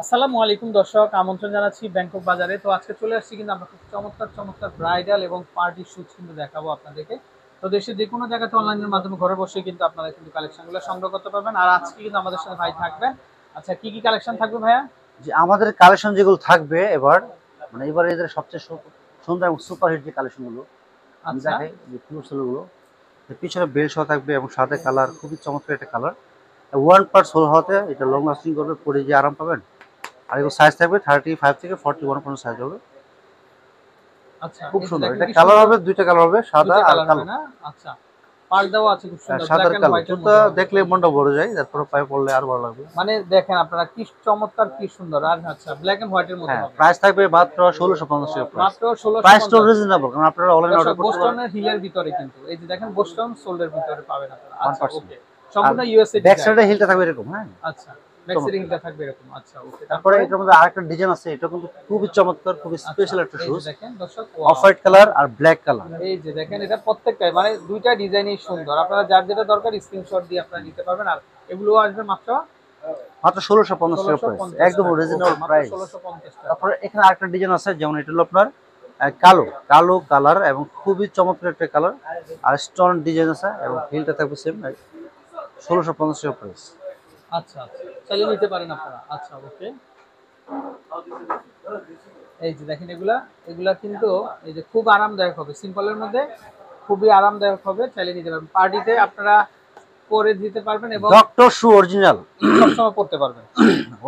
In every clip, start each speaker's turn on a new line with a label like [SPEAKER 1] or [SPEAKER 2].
[SPEAKER 1] আসসালামু আলাইকুম দর্শক, আমন্ত্রণ জানাচ্ছি ব্যাংকক বাজারে। তো আজকে চলে আসছি কিন্তু আমরা খুব চমৎকার চমৎকার ব্রাইডাল এবং পার্টি শুট কিন্তু দেখাবো আপনাদেরকে। তো দেশের যে কোনো জায়গাতে অনলাইনের মাধ্যমে ঘরে বসে কিন্তু আপনারা কিন্তু কালেকশনগুলো সংগ্রহ করতে পারবেন। আর আজকে কিন্তু আমাদের সাথে ভাই থাকবেন। আচ্ছা, কি কি কালেকশন থাকবে ভাইয়া?
[SPEAKER 2] যে আমাদের কালেকশন যেগুলো থাকবে এবার এবার এদের সবচেয়ে সুন্দর এবং সুপারহিট যে কালেকশন গুলো আমি
[SPEAKER 1] আচ্ছা
[SPEAKER 2] দেখাই যে পিওর গুলো পিছনে বেল সহ থাকবে এবং সাথে কালার খুবই চমৎকার একটা কালার। ওয়ান পার্ট সোল হতে এটা লং লাস্টিং করবে, পরে যে আরাম পাবেন। আর এগুলো সাইজ থাকবে 35 থেকে 41 পর্যন্ত সাইজ হবে।
[SPEAKER 1] আচ্ছা,
[SPEAKER 2] খুব
[SPEAKER 1] এই যে
[SPEAKER 2] সুন্দর।
[SPEAKER 1] দেখেন
[SPEAKER 2] এটা
[SPEAKER 1] কি
[SPEAKER 2] কালার
[SPEAKER 1] সুন্দর
[SPEAKER 2] হবে, দুইটা কালার হবে, সাদা
[SPEAKER 1] দুইটা
[SPEAKER 2] আর
[SPEAKER 1] কালার হবে
[SPEAKER 2] কালো।
[SPEAKER 1] না? আচ্ছা, পার্লটাও আছে খুব সুন্দর, ব্ল্যাক
[SPEAKER 2] সাদার
[SPEAKER 1] এন্ড
[SPEAKER 2] কালো
[SPEAKER 1] হোয়াইটের
[SPEAKER 2] জুতা
[SPEAKER 1] মধ্যে হবে।
[SPEAKER 2] দেখলে মনটা ভরে যায়, তারপরে পায়ে পড়লে আর ভালো লাগবে।
[SPEAKER 1] মানে দেখেন আপনারা কি চমৎকার, কি সুন্দর। আর আচ্ছা, ব্ল্যাক এন্ড হোয়াইটের মধ্যে
[SPEAKER 2] হ্যাঁ,
[SPEAKER 1] হবে।
[SPEAKER 2] প্রাইস থাকবে মাত্র 1650 টাকা প্রাইস।
[SPEAKER 1] মাত্র
[SPEAKER 2] প্রাইস তো
[SPEAKER 1] 1650।
[SPEAKER 2] রিজনেবল, কারণ আপনারা অনলাইনে
[SPEAKER 1] দর্শক,
[SPEAKER 2] অর্ডার করতে পারেন
[SPEAKER 1] বোস্টনের হিলের ভিতরে কিন্তু এই যে দেখেন বোস্টন সোল্ডের ভিতরে পাবেন আপনারা। আচ্ছা
[SPEAKER 2] 1%।
[SPEAKER 1] ওকে,
[SPEAKER 2] আর
[SPEAKER 1] সম্পূর্ণ ইউএসএ
[SPEAKER 2] ব্যাক
[SPEAKER 1] ডিজাইন।
[SPEAKER 2] সাইডে হিলটা থাকবে এরকম। হ্যাঁ,
[SPEAKER 1] আচ্ছা, ম্যাক্সি
[SPEAKER 2] চমৎকার।
[SPEAKER 1] হিলটা থাকবে এরকম। আচ্ছা ওকে,
[SPEAKER 2] তারপরে
[SPEAKER 1] তারপরে
[SPEAKER 2] এটার মধ্যে আরেকটা ডিজাইন আছে, এটা কিন্তু খুবই চমৎকার, খুবই
[SPEAKER 1] আচ্ছা
[SPEAKER 2] স্পেশাল একটা
[SPEAKER 1] এই যে
[SPEAKER 2] শুজ।
[SPEAKER 1] দেখেন দর্শক,
[SPEAKER 2] অফ
[SPEAKER 1] ওয়াও।
[SPEAKER 2] হোয়াইট কালার আর ব্ল্যাক কালার।
[SPEAKER 1] এই যে দেখেন, এটা প্রত্যেকটাই মানে দুইটা ডিজাইনই সুন্দর। আপনারা যার যেটা দরকার স্ক্রিনশট দিয়ে আপনারা নিতে পারবেন। আর এগুলো আসবে মাত্র
[SPEAKER 2] মাত্র 1650 টাকা প্রাইস,
[SPEAKER 1] 1650
[SPEAKER 2] একদম
[SPEAKER 1] টাকা। ওকে,
[SPEAKER 2] রিজনেবল
[SPEAKER 1] মাত্র
[SPEAKER 2] প্রাইস।
[SPEAKER 1] 1650 টাকা।
[SPEAKER 2] তারপরে এখানে আরেকটা ডিজাইন আছে, যেমন এটা হলো আপনার কালো কালো কালার এবং খুবই চমৎকার একটা কালার। আর স্টোন ডিজাইন আছে এবং হিলটা থাকবে সেম 1650 টাকা প্রাইস।
[SPEAKER 1] আচ্ছা আচ্ছা, চালিয়ে নিতে পারেন আপনারা। আচ্ছা ওকে, এই যে দেখেন এগুলা এগুলা কিন্তু এই যে খুব আরামদায়ক হবে, সিম্পলের মধ্যে খুবই আরামদায়ক হবে, চালিয়ে নিতে পারবেন। পার্টিতে আপনারা পরে দিতে পারবেন এবং
[SPEAKER 2] ডক্টর শু অরিজিনাল,
[SPEAKER 1] সবসময় পড়তে পারবেন।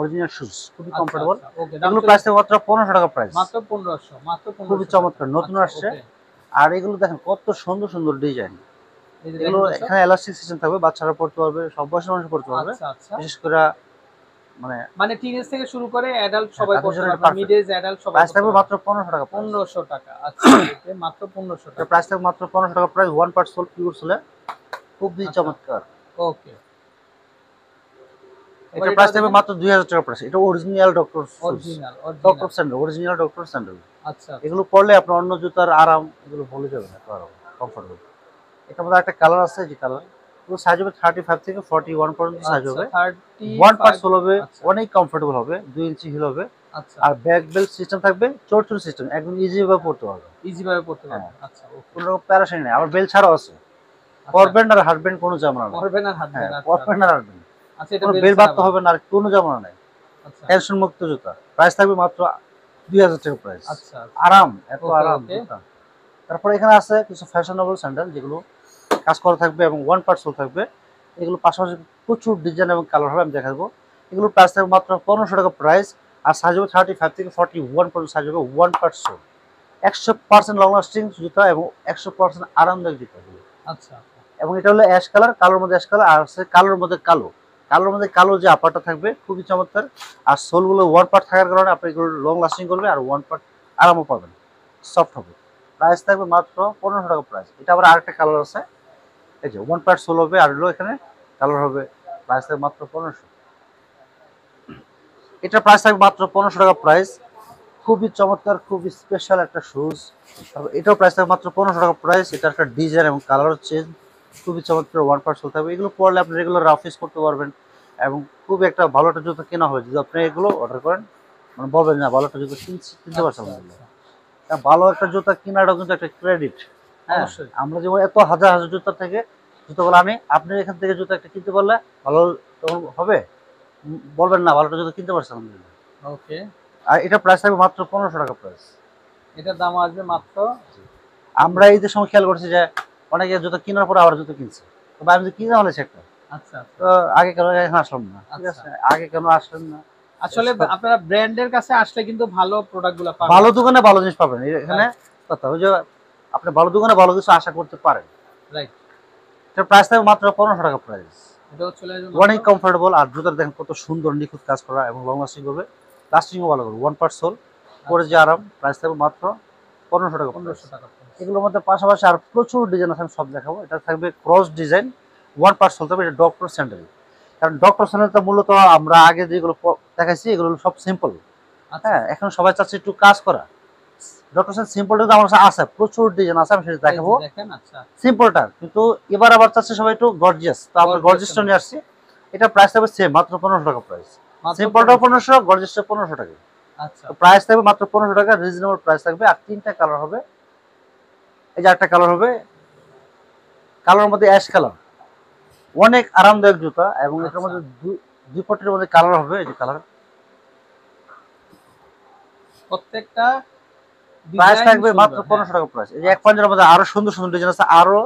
[SPEAKER 2] অরিজিনাল শুজ, খুবই
[SPEAKER 1] আচ্ছা
[SPEAKER 2] কমফোর্টেবল।
[SPEAKER 1] আচ্ছা ওকে, দাম
[SPEAKER 2] এগুলো
[SPEAKER 1] চলে
[SPEAKER 2] প্রাইস থাকবে মাত্র 1500 টাকা প্রাইস।
[SPEAKER 1] মাত্র 1500, মাত্র
[SPEAKER 2] খুবই
[SPEAKER 1] 1500 টাকা।
[SPEAKER 2] চমৎকার, নতুন
[SPEAKER 1] আচ্ছা
[SPEAKER 2] আসছে।
[SPEAKER 1] ওকে,
[SPEAKER 2] আর এগুলো দেখেন কত সুন্দর সুন্দর ডিজাইন।
[SPEAKER 1] এই যে
[SPEAKER 2] এগুলো
[SPEAKER 1] দেখেন দর্শক।
[SPEAKER 2] এখানে এলাস্টিক সিস্টেম থাকবে, বাচ্চারা পড়তে পারবে, সব বয়সের মানুষ পড়তে পারবে।
[SPEAKER 1] আচ্ছা আচ্ছা,
[SPEAKER 2] বিশেষ করে মানে
[SPEAKER 1] মানে টিনেজ থেকে শুরু করে অ্যাডাল্ট সবাই
[SPEAKER 2] তাদের
[SPEAKER 1] পড়তে
[SPEAKER 2] জন্য এটা
[SPEAKER 1] পারবে, মিড
[SPEAKER 2] পারফেক্ট।
[SPEAKER 1] এজ অ্যাডাল্ট সবাই
[SPEAKER 2] প্রাইস
[SPEAKER 1] পড়তে
[SPEAKER 2] থাকবে
[SPEAKER 1] পারবে।
[SPEAKER 2] মাত্র 1500 টাকা প্রাইস।
[SPEAKER 1] 1500 টাকা। আচ্ছা ওকে, মাত্র 1500
[SPEAKER 2] এটা
[SPEAKER 1] টাকা।
[SPEAKER 2] প্রাইস থাকবে মাত্র 1500 টাকা price, one part sole pure সোলে, খুবই
[SPEAKER 1] আচ্ছা
[SPEAKER 2] চমৎকার।
[SPEAKER 1] ওকে, এবার
[SPEAKER 2] এটা
[SPEAKER 1] এটা
[SPEAKER 2] প্রাইস থাকবে
[SPEAKER 1] দেখেন।
[SPEAKER 2] মাত্র 2000 টাকা প্রাইস। এটা original doctor shoes,
[SPEAKER 1] original
[SPEAKER 2] doctor
[SPEAKER 1] original.
[SPEAKER 2] Sandal, original doctor sandal.
[SPEAKER 1] আচ্ছা আচ্ছা
[SPEAKER 2] এগুলো পরলে আপনার অন্য জুতার আরাম এগুলো ভুলে যাবেন, এত আরাম, কমফোর্টেবল। এটার মধ্যে একটা কালার আছে, যে কালার পুরো সাইজ হবে 35 থেকে 41 পর্যন্ত সাইজ
[SPEAKER 1] আচ্ছা,
[SPEAKER 2] হবে। One part
[SPEAKER 1] 35।
[SPEAKER 2] সোল হবে,
[SPEAKER 1] আচ্ছা
[SPEAKER 2] অনেক কমফোর্টেবল হবে, 2 ইঞ্চি হিল হবে।
[SPEAKER 1] আচ্ছা,
[SPEAKER 2] আর ব্যাক বেল্ট সিস্টেম থাকবে, চোর সিস্টেম, একদম ইজি ভাবে পড়তে পারবে।
[SPEAKER 1] ইজি ভাবে পড়তে
[SPEAKER 2] হ্যাঁ,
[SPEAKER 1] পারবেন। আচ্ছা ওকে,
[SPEAKER 2] কোনো রকম প্যারাশানি নেই। আবার বেল্ট ছাড়াও আছে,
[SPEAKER 1] আচ্ছা,
[SPEAKER 2] পরবেন আর হাঁটবেন, কোনো ঝামেলা নেই।
[SPEAKER 1] পড়বেন আর হাঁটবেন।
[SPEAKER 2] হ্যাঁ,
[SPEAKER 1] আচ্ছা
[SPEAKER 2] পরবেন
[SPEAKER 1] আচ্ছা
[SPEAKER 2] আর হাঁটবেন,
[SPEAKER 1] আচ্ছা, এটা
[SPEAKER 2] কোনো
[SPEAKER 1] বেল
[SPEAKER 2] বেল
[SPEAKER 1] ছাড়া
[SPEAKER 2] বাঁধতে
[SPEAKER 1] ভাই।
[SPEAKER 2] হবে না, আর কোনো ঝামেলা নেই।
[SPEAKER 1] আচ্ছা
[SPEAKER 2] টেনশন মুক্ত জুতা। প্রাইস থাকবে মাত্র 2000 টাকা প্রাইস।
[SPEAKER 1] আচ্ছা
[SPEAKER 2] আরাম, এত
[SPEAKER 1] ওকে
[SPEAKER 2] আরাম
[SPEAKER 1] ওকে,
[SPEAKER 2] জুতা। তারপরে এখানে আছে কিছু ফ্যাশনেবল স্যান্ডেল, যেগুলো কাজ করা থাকবে এবং ওয়ান পার্ট সোল থাকবে। এগুলো পাশাপাশি প্রচুর ডিজাইন এবং কালার হবে, আমি দেখাবো। এগুলো প্রাইস থাকবে মাত্র 1500 টাকা প্রাইস। আর সাইজ হবে 35 থেকে 41 পর্যন্ত সাইজ হবে, one part soul. 100% long lasting জুতা এবং 100% আরামদায়ক জুতা এগুলো।
[SPEAKER 1] আচ্ছা
[SPEAKER 2] এবং এটা হলো অ্যাশ কালার, কালোর মধ্যে অ্যাশ কালার, আর হচ্ছে কালোর মধ্যে কালো। কালোর মধ্যে কালো যে আপারটা থাকবে খুবই চমৎকার। আর সোলগুলো ওয়ান পার্ট থাকার কারণে আপনি এগুলো লং লাস্টিং করবে, আর ওয়ান পার্ট আরামও পাবেন, সফট হবে। প্রাইস থাকবে মাত্র 1500 টাকা প্রাইস। এটা আবার আরেকটা কালার আছে, এই যে ওয়ান পার্ট সোল হবে, আর হলো এখানে কালার হবে। প্রাইস থাকবে মাত্র 1500। এটা প্রাইস থাকবে মাত্র 1500 টাকা প্রাইস। খুবই চমৎকার, খুবই স্পেশাল একটা শুজ। এটাও প্রাইস থাকবে মাত্র 1500 টাকা প্রাইস। এটা একটা ডিজাইন এবং কালার চেঞ্জ, খুবই চমৎকার, ওয়ান পার্ট সোল থাকবে। এগুলো পরলে আপনি রেগুলার অফিস করতে পারবেন এবং খুবই একটা ভালো একটা জুতো কেনা হয় যদি আপনি এগুলো অর্ডার করেন। মানে বলবেন না ভালো একটা জুতো কিনতে পারছেন।
[SPEAKER 1] আচ্ছা
[SPEAKER 2] আলহামদুলিল্লাহ।
[SPEAKER 1] আচ্ছা,
[SPEAKER 2] ভালো একটা জুতা কেনাটাও কিন্তু একটা ক্রেডিট। হ্যাঁ,
[SPEAKER 1] অবশ্যই।
[SPEAKER 2] আমরা যেমন এত হাজার হাজার জুতা থেকে জুতোগুলো আনি, আপনি এখান থেকে জুতো একটা কিনতে পারলে ভালো তখন হবে। বলবেন না ভালো একটা জুতো কিনতে পারছেন। আলহামদুলিল্লাহ।
[SPEAKER 1] ওকে,
[SPEAKER 2] আর এটা প্রাইস থাকবে মাত্র 1500 টাকা প্রাইস।
[SPEAKER 1] এটার দাম আসবে মাত্র।
[SPEAKER 2] আমরা ঈদের সময় খেয়াল করছি যে অনেকে জুতো কেনার পরে আবার জুতো কিনছে, তবে আমি যদি কিনা হলে সেটা
[SPEAKER 1] আচ্ছা আচ্ছা
[SPEAKER 2] তো আগে কেন এখন আসলাম না, ঠিক
[SPEAKER 1] আচ্ছা,
[SPEAKER 2] আছে, আগে কেন আসলেন না।
[SPEAKER 1] আসলে আপনারা ব্র্যান্ডের কাছে আসলে কিন্তু ভালো প্রোডাক্টগুলো পাবেন
[SPEAKER 2] ভালো
[SPEAKER 1] আপনারা।
[SPEAKER 2] দোকানে ভালো জিনিস পাবেন এখানে।
[SPEAKER 1] রাইট
[SPEAKER 2] কথা ওই যে আপনি ভালো দোকানে ভালো কিছু আশা করতে পারেন।
[SPEAKER 1] রাইট,
[SPEAKER 2] এটার প্রাইস থাকবে মাত্র 1500 টাকা প্রাইস।
[SPEAKER 1] এটাও চলে আসবে
[SPEAKER 2] অনেক
[SPEAKER 1] মাত্র।
[SPEAKER 2] কমফোর্টেবল, আর জুতার দেখেন কত সুন্দর নিখুঁত কাজ করা এবং লং লাস্টিং করবে, লাস্টিংও ভালো করবে, ওয়ান পার্ট সোল, পরে যে
[SPEAKER 1] আচ্ছা,
[SPEAKER 2] আরাম। প্রাইস থাকবে মাত্র 1500 টাকা প্রাইস।
[SPEAKER 1] 1500 টাকা price।
[SPEAKER 2] এগুলোর মধ্যে পাশাপাশি আর প্রচুর ডিজাইন আছে, আমি সব দেখাবো। এটা থাকবে cross design, one part soul থাকবে, এটা ডক্টর স্যান্ডেল। কারণ ডক্টর স্যান্ডেলটা মূলত আমরা আগে যেগুলো দেখাইছি এগুলো সব সিম্পল।
[SPEAKER 1] আচ্ছা
[SPEAKER 2] হ্যাঁ, এখন সবাই চাচ্ছে একটু কাজ করা। ডক্টর স্যান্ডেল সিম্পলটা তো আমার কাছে আছে, প্রচুর ডিজাইন আছে, আমি সেটা
[SPEAKER 1] এই
[SPEAKER 2] দেখাবো
[SPEAKER 1] যে দেখেন। আচ্ছা,
[SPEAKER 2] সিম্পলটা। কিন্তু এবার আবার চাচ্ছে সবাই একটু গর্জিয়াস, তো আমরা
[SPEAKER 1] গর্জিয়াস
[SPEAKER 2] গর্জিয়াসটা নিয়ে আসছি। এটা প্রাইস থাকবে সেম, মাত্র 1500 টাকা প্রাইস।
[SPEAKER 1] মাত্র
[SPEAKER 2] সিম্পলটা
[SPEAKER 1] 1500
[SPEAKER 2] 1500, গর্জিয়াসটা 1500 টাকা।
[SPEAKER 1] আচ্ছা
[SPEAKER 2] তো প্রাইস থাকবে মাত্র 1500 টাকা, রিজনেবল প্রাইস থাকবে। আর তিনটা কালার হবে, এই যে একটা কালার হবে, কালার মধ্যে অ্যাশ কালার, অনেক আরামদায়ক জুতা। এবং এটার
[SPEAKER 1] আচ্ছা
[SPEAKER 2] মধ্যে দুই পটের মধ্যে কালার হবে, এই যে কালার।
[SPEAKER 1] প্রত্যেকটা
[SPEAKER 2] প্রাইস
[SPEAKER 1] ডিজাইন
[SPEAKER 2] থাকবে মাত্র
[SPEAKER 1] সুন্দর,
[SPEAKER 2] 1500 টাকা প্রাইস। এই যে এক পাঞ্জার মধ্যে আরো সুন্দর সুন্দর ডিজাইন আছে, আরো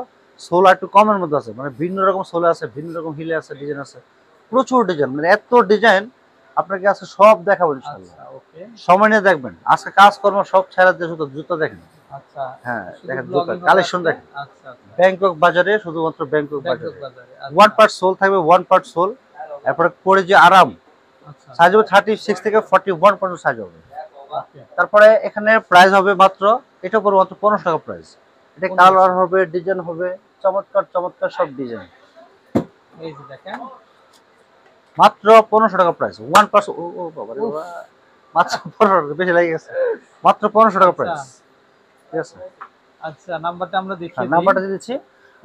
[SPEAKER 2] সোল একটু কমের মধ্যে আছে, মানে ভিন্ন রকম সোলে আছে, ভিন্ন রকম হিলে আছে, ডিজাইন আছে, প্রচুর ডিজাইন, মানে এত ডিজাইন আপনাকে আজকে সব দেখাবো ইনশাআল্লাহ।
[SPEAKER 1] আচ্ছা ওকে
[SPEAKER 2] সময় নিয়ে দেখবেন, আজকে কাজকর্ম সব ছেড়ে দিয়ে শুধু জুতা দেখেন।
[SPEAKER 1] আচ্ছা
[SPEAKER 2] হ্যাঁ
[SPEAKER 1] শুধু
[SPEAKER 2] দেখেন জুতা
[SPEAKER 1] ব্লগিং হবে
[SPEAKER 2] কালেকশন
[SPEAKER 1] আজকে।
[SPEAKER 2] দেখেন।
[SPEAKER 1] আচ্ছা আচ্ছা
[SPEAKER 2] ব্যাংকক বাজারে, শুধুমাত্র ব্যাংকক
[SPEAKER 1] ব্যাংকক
[SPEAKER 2] বাজারে
[SPEAKER 1] বাজারে
[SPEAKER 2] ওয়ান
[SPEAKER 1] আচ্ছা
[SPEAKER 2] পার্ট সোল থাকবে, ওয়ান পার্ট সোল। এরপরে পরে যে আরাম,
[SPEAKER 1] আচ্ছা
[SPEAKER 2] সাইজ হবে 36 থেকে 41 পর্যন্ত সাইজ হবে।
[SPEAKER 1] ওকে
[SPEAKER 2] তারপরে এখানে প্রাইস হবে মাত্র, এটা পড়বে মাত্র 1500 টাকা প্রাইস। এটা
[SPEAKER 1] 1500
[SPEAKER 2] কালার হবে, ডিজাইন হবে, চমৎকার চমৎকার সব ডিজাইন।
[SPEAKER 1] এই যে দেখেন
[SPEAKER 2] মাত্র 1500 টাকা প্রাইস, ওয়ান পার্ট। ও ও বাবা রে
[SPEAKER 1] উফ,
[SPEAKER 2] বাবা, মাত্র 1500 টাকা, বেশি লাগে গেছে। মাত্র 1500 টাকা
[SPEAKER 1] আচ্ছা
[SPEAKER 2] প্রাইস, ঠিক আছে।
[SPEAKER 1] আচ্ছা নাম্বারটা আমরা দেখিয়ে
[SPEAKER 2] হ্যাঁ
[SPEAKER 1] দিই।
[SPEAKER 2] নাম্বারটা দিয়ে দিচ্ছি।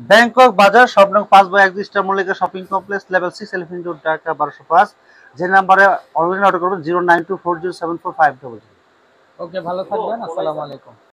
[SPEAKER 2] ব্যাংকক বাজার, শপ নং 5/1 star Mallika shopping complex, level 6, elephant road, Dhaka 1205। যে নাম্বারে অনলাইন অর্ডার করবেন 0924074500।
[SPEAKER 1] ওকে ভালো থাকবেন, আসসালামু আলাইকুম।